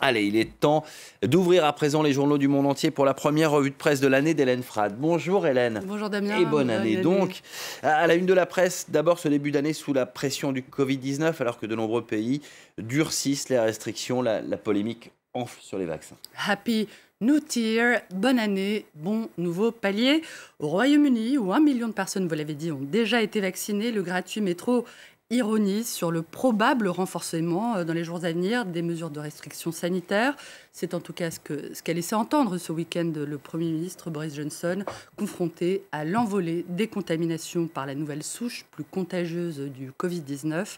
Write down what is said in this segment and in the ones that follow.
Allez, il est temps d'ouvrir à présent les journaux du monde entier pour la première revue de presse de l'année d'Hélène Frade. Bonjour Hélène. Bonjour Damien. Et bonne année donc. À la une de la presse, d'abord ce début d'année sous la pression du Covid-19, alors que de nombreux pays durcissent les restrictions, la polémique enfle sur les vaccins. Happy New Year, bonne année, bon nouveau palier. Au Royaume-Uni, où 1 million de personnes, vous l'avez dit, ont déjà été vaccinées, le gratuit métro ironise sur le probable renforcement dans les jours à venir des mesures de restriction sanitaire. C'est en tout cas ce qu'a laissé entendre ce week-end le Premier ministre Boris Johnson, confronté à l'envolée des contaminations par la nouvelle souche plus contagieuse du Covid-19.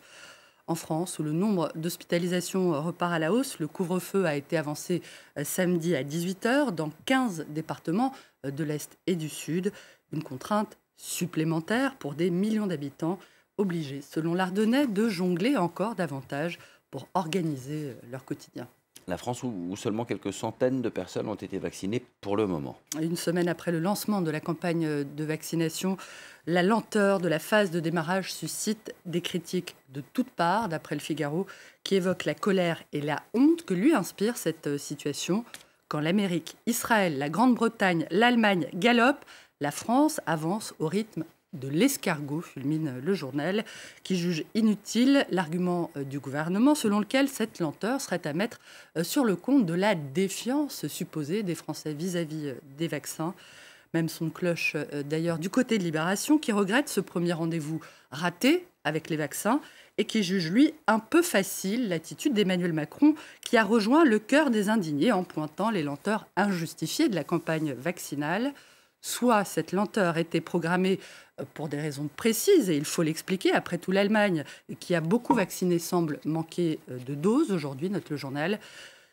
En France, où le nombre d'hospitalisations repart à la hausse, le couvre-feu a été avancé samedi à 18h dans 15 départements de l'Est et du Sud. Une contrainte supplémentaire pour des millions d'habitants obligés, selon l'Ardennais, de jongler encore davantage pour organiser leur quotidien. La France où seulement quelques centaines de personnes ont été vaccinées pour le moment. Une semaine après le lancement de la campagne de vaccination, la lenteur de la phase de démarrage suscite des critiques de toutes parts, d'après le Figaro, qui évoque la colère et la honte que lui inspire cette situation. Quand l'Amérique, Israël, la Grande-Bretagne, l'Allemagne galopent, la France avance au rythme de l'escargot, fulmine le journal, qui juge inutile l'argument du gouvernement selon lequel cette lenteur serait à mettre sur le compte de la défiance supposée des Français vis-à-vis des vaccins. Même son cloche d'ailleurs du côté de Libération qui regrette ce premier rendez-vous raté avec les vaccins et qui juge lui un peu facile l'attitude d'Emmanuel Macron qui a rejoint le cœur des indignés en pointant les lenteurs injustifiées de la campagne vaccinale. Soit cette lenteur était programmée pour des raisons précises, et il faut l'expliquer. Après tout, l'Allemagne, qui a beaucoup vacciné, semble manquer de doses aujourd'hui, note le journal.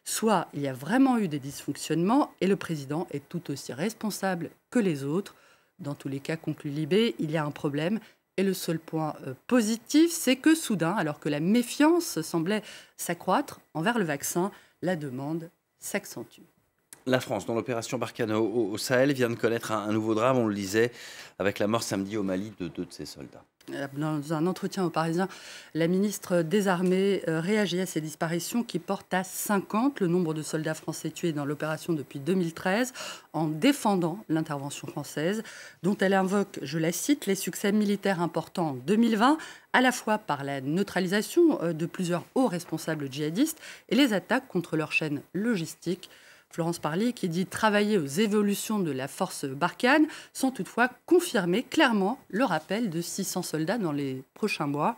Soit il y a vraiment eu des dysfonctionnements, et le président est tout aussi responsable que les autres. Dans tous les cas, conclut Libé, il y a un problème. Et le seul point positif, c'est que soudain, alors que la méfiance semblait s'accroître envers le vaccin, la demande s'accentue. La France, dans l'opération Barkhane au Sahel, vient de connaître un nouveau drame, on le disait, avec la mort samedi au Mali de 2 de ses soldats. Dans un entretien au Parisien, la ministre des Armées réagit à ces disparitions qui portent à 50 le nombre de soldats français tués dans l'opération depuis 2013, en défendant l'intervention française, dont elle invoque, je la cite, les succès militaires importants en 2020, à la fois par la neutralisation de plusieurs hauts responsables djihadistes et les attaques contre leur chaîne logistique. Florence Parly, qui dit travailler aux évolutions de la force Barkhane, sans toutefois confirmer clairement le rappel de 600 soldats dans les prochains mois.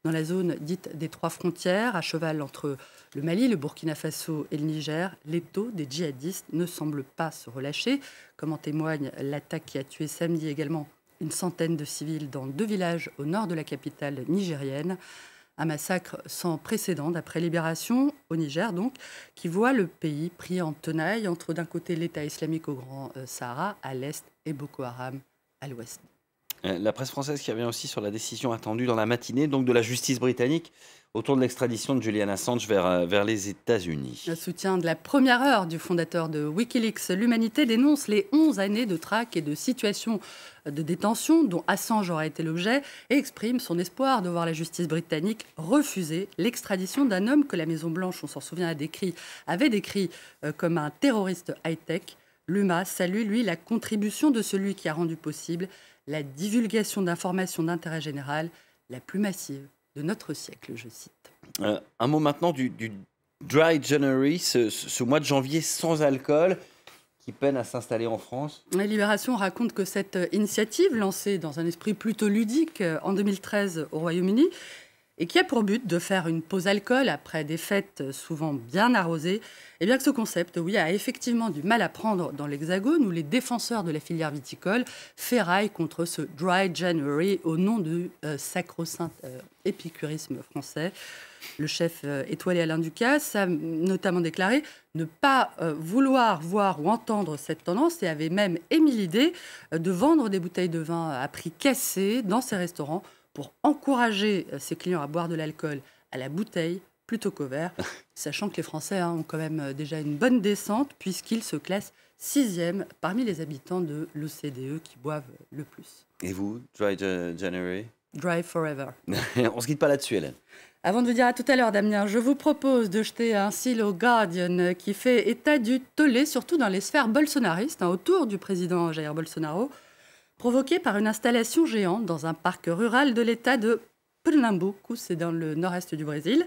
Dans la zone dite des 3 frontières, à cheval entre le Mali, le Burkina Faso et le Niger, l'étau des djihadistes ne semble pas se relâcher, comme en témoigne l'attaque qui a tué samedi également une centaine de civils dans 2 villages au nord de la capitale nigérienne. Un massacre sans précédent, d'après Libération, au Niger donc, qui voit le pays pris en tenaille entre d'un côté l'État islamique au Grand Sahara, à l'est, et Boko Haram, à l'ouest. La presse française qui revient aussi sur la décision attendue dans la matinée donc de la justice britannique autour de l'extradition de Julian Assange vers les États-Unis. Le soutien de la première heure du fondateur de Wikileaks, l'Humanité dénonce les 11 années de traque et de situations de détention dont Assange aura été l'objet et exprime son espoir de voir la justice britannique refuser l'extradition d'un homme que la Maison-Blanche, on s'en souvient, avait décrit comme un terroriste high-tech. L'UMA salue, lui, la contribution de celui qui a rendu possible la divulgation d'informations d'intérêt général la plus massive de notre siècle, je cite. Un mot maintenant du Dry January, ce mois de janvier sans alcool qui peine à s'installer en France. La Libération raconte que cette initiative, lancée dans un esprit plutôt ludique en 2013 au Royaume-Uni, et qui a pour but de faire une pause alcool après des fêtes souvent bien arrosées, et bien que ce concept, oui, a effectivement du mal à prendre dans l'Hexagone, où les défenseurs de la filière viticole ferraillent contre ce Dry January au nom du sacro-saint épicurisme français. Le chef étoilé Alain Ducasse a notamment déclaré ne pas vouloir voir ou entendre cette tendance et avait même émis l'idée de vendre des bouteilles de vin à prix cassé dans ses restaurants pour encourager ses clients à boire de l'alcool à la bouteille plutôt qu'au verre, sachant que les Français ont quand même déjà une bonne descente puisqu'ils se classent 6e parmi les habitants de l'OCDE qui boivent le plus. Et vous, Dry January? Dry forever. On ne se quitte pas là-dessus, Hélène. Avant de vous dire à tout à l'heure, Damien, je vous propose de jeter un cil au Guardian qui fait état du tollé, surtout dans les sphères bolsonaristes, autour du président Jair Bolsonaro, provoqué par une installation géante dans un parc rural de l'État de Pernambuco, c'est dans le nord-est du Brésil.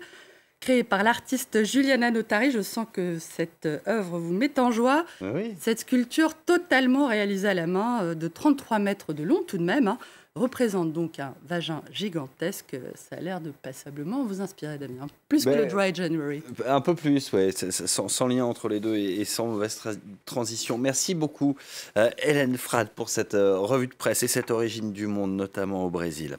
Créée par l'artiste Juliana Notari, je sens que cette œuvre vous met en joie. Oui. Cette sculpture totalement réalisée à la main, de 33 mètres de long tout de même, représente donc un vagin gigantesque. Ça a l'air de passablement vous inspirer, Damien. Plus que le Dry January. Un peu plus, ouais, sans lien entre les deux et sans mauvaise transition. Merci beaucoup, Hélène Frade, pour cette revue de presse et cette origine du monde, notamment au Brésil.